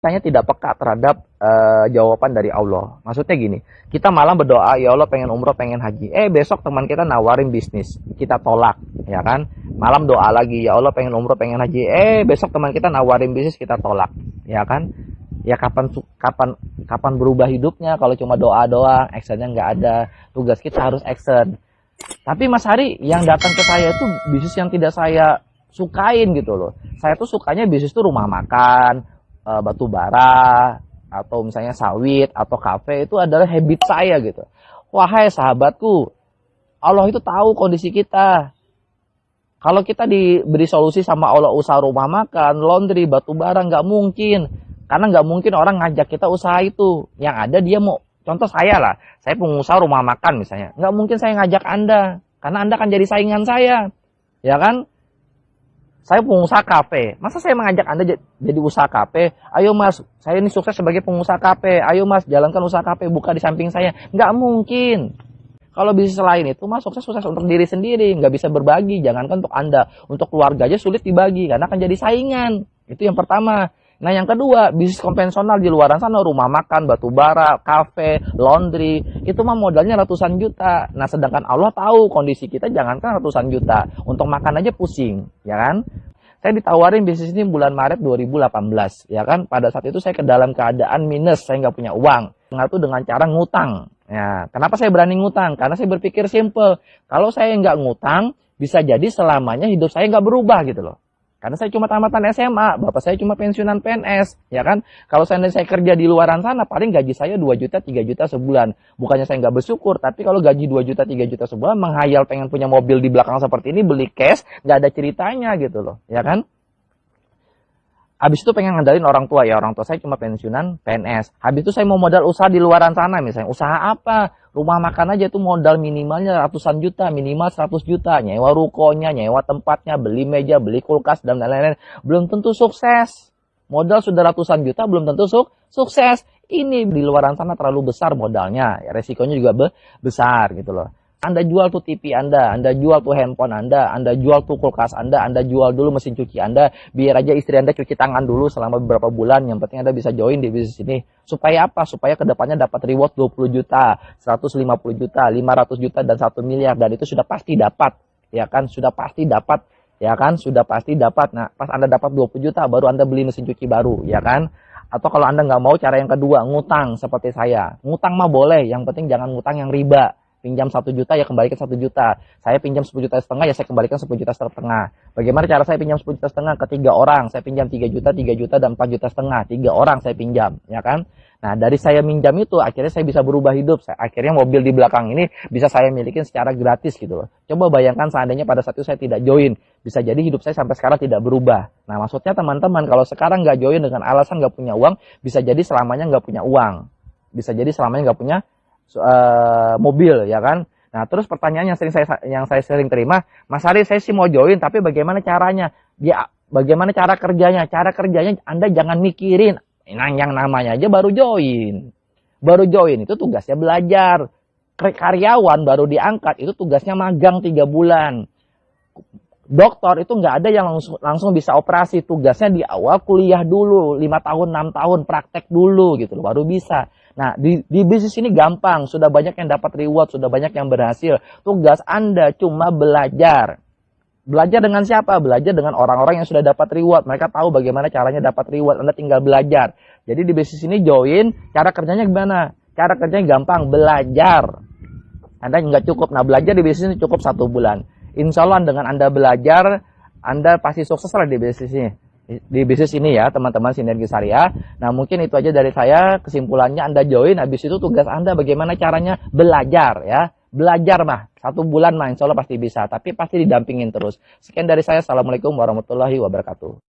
Kitanya tidak peka terhadap jawaban dari Allah. Maksudnya gini, kita malam berdoa, ya Allah pengen umroh, pengen haji. Besok teman kita nawarin bisnis, kita tolak, ya kan? Malam doa lagi, ya Allah pengen umroh, pengen haji. Besok teman kita nawarin bisnis, kita tolak, ya kan? Ya kapan berubah hidupnya kalau cuma doa doang, actionnya nggak ada. Tugas kita harus action. Tapi Mas Hari, yang datang ke saya itu bisnis yang tidak saya sukain gitu loh. Saya tuh sukanya bisnis tuh rumah makan, batu bara, atau misalnya sawit atau kafe. Itu adalah habit saya gitu. Wahai sahabatku, Allah itu tahu kondisi kita. Kalau kita diberi solusi sama Allah usaha rumah makan, laundry, batu bara, nggak mungkin. Karena nggak mungkin orang ngajak kita usaha itu. Yang ada dia mau, contoh saya lah, saya pengusaha rumah makan misalnya. Nggak mungkin saya ngajak Anda, karena Anda akan jadi saingan saya, ya kan? Saya pengusaha kafe. Masa saya mengajak Anda jadi usaha kafe? Ayo Mas, saya ini sukses sebagai pengusaha kafe. Ayo Mas, jalankan usaha kafe, buka di samping saya. Nggak mungkin. Kalau bisnis lain itu Mas sukses untuk diri sendiri. Nggak bisa berbagi. Jangankan untuk Anda. Untuk keluarga aja sulit dibagi. Karena akan jadi saingan. Itu yang pertama. Nah yang kedua, bisnis konvensional di luar sana, rumah makan, batu bara, kafe, laundry, itu mah modalnya ratusan juta. Nah sedangkan Allah tahu kondisi kita jangankan ratusan juta, untuk makan aja pusing, ya kan? Saya ditawarin bisnis ini bulan Maret 2018, ya kan? Pada saat itu saya ke dalam keadaan minus, saya nggak punya uang. Itu dengan cara ngutang. Ya, kenapa saya berani ngutang? Karena saya berpikir simple, kalau saya nggak ngutang, bisa jadi selamanya hidup saya nggak berubah gitu loh. Karena saya cuma tamatan SMA, bapak saya cuma pensiunan PNS, ya kan? Kalau saya kerja di luaran sana, paling gaji saya 2 juta, 3 juta sebulan. Bukannya saya nggak bersyukur, tapi kalau gaji 2 juta, 3 juta sebulan, menghayal pengen punya mobil di belakang seperti ini, beli cash, nggak ada ceritanya gitu loh, ya kan? Habis itu pengen ngandalin orang tua, ya orang tua saya cuma pensiunan PNS. Habis itu saya mau modal usaha di luaran sana, misalnya usaha apa? Rumah makan aja tuh modal minimalnya ratusan juta, minimal 100 juta. Nyewa rukonya, nyewa tempatnya, beli meja, beli kulkas, dan lain-lain. Belum tentu sukses. Modal sudah ratusan juta, belum tentu sukses. Ini di luaran sana terlalu besar modalnya. Ya, resikonya juga besar gitu loh. Anda jual tuh TV Anda jual tuh handphone Anda jual tuh kulkas Anda jual dulu mesin cuci Anda, biar aja istri Anda cuci tangan dulu selama beberapa bulan, yang penting Anda bisa join di bisnis ini. Supaya apa? Supaya kedepannya dapat reward 20 juta, 150 juta, 500 juta, dan 1 miliar, dan itu sudah pasti dapat, ya kan? Sudah pasti dapat, ya kan? Sudah pasti dapat. Nah, pas Anda dapat 20 juta, baru Anda beli mesin cuci baru, ya kan? Atau kalau Anda nggak mau, cara yang kedua, ngutang seperti saya. Ngutang mah boleh, yang penting jangan ngutang yang riba. Pinjam 1 juta, ya kembalikan 1 juta. Saya pinjam 10 juta setengah, ya saya kembalikan 10 juta setengah. Bagaimana cara saya pinjam 10 juta setengah? Ke 3 orang, saya pinjam 3 juta, dan 4 juta setengah. 3 orang saya pinjam, ya kan? Nah, dari saya minjam itu, akhirnya saya bisa berubah hidup. Akhirnya mobil di belakang ini bisa saya milikin secara gratis gitu loh. Coba bayangkan seandainya pada saat itu saya tidak join. Bisa jadi hidup saya sampai sekarang tidak berubah. Nah, maksudnya teman-teman, kalau sekarang nggak join dengan alasan nggak punya uang, bisa jadi selamanya nggak punya uang. Bisa jadi selamanya nggak punya mobil, ya kan? Nah, terus pertanyaan yang saya sering terima, Mas Hari, saya sih mau join, tapi bagaimana caranya? Ya, bagaimana cara kerjanya? Cara kerjanya Anda jangan mikirin. Nah, yang namanya aja baru join. Baru join itu tugasnya belajar. Karyawan baru diangkat itu tugasnya magang 3 bulan. Dokter itu nggak ada yang langsung bisa operasi. Tugasnya di awal kuliah dulu, 5 tahun, 6 tahun, praktek dulu gitu loh, baru bisa. Nah, di bisnis ini gampang, sudah banyak yang dapat reward, sudah banyak yang berhasil. Tugas Anda cuma belajar. Belajar dengan siapa? Belajar dengan orang-orang yang sudah dapat reward. Mereka tahu bagaimana caranya dapat reward, Anda tinggal belajar. Jadi di bisnis ini join, cara kerjanya gimana? Cara kerjanya gampang, belajar. Anda nggak cukup, nah belajar di bisnis ini cukup 1 bulan. Insya Allah dengan Anda belajar, Anda pasti sukses lah di bisnis ini. Di bisnis ini ya teman-teman Sinergi Syariah. Nah mungkin itu aja dari saya. Kesimpulannya Anda join, habis itu tugas Anda bagaimana caranya belajar ya. Belajar mah 1 bulan mah insya Allah pasti bisa. Tapi pasti didampingin terus. Sekian dari saya. Assalamualaikum warahmatullahi wabarakatuh.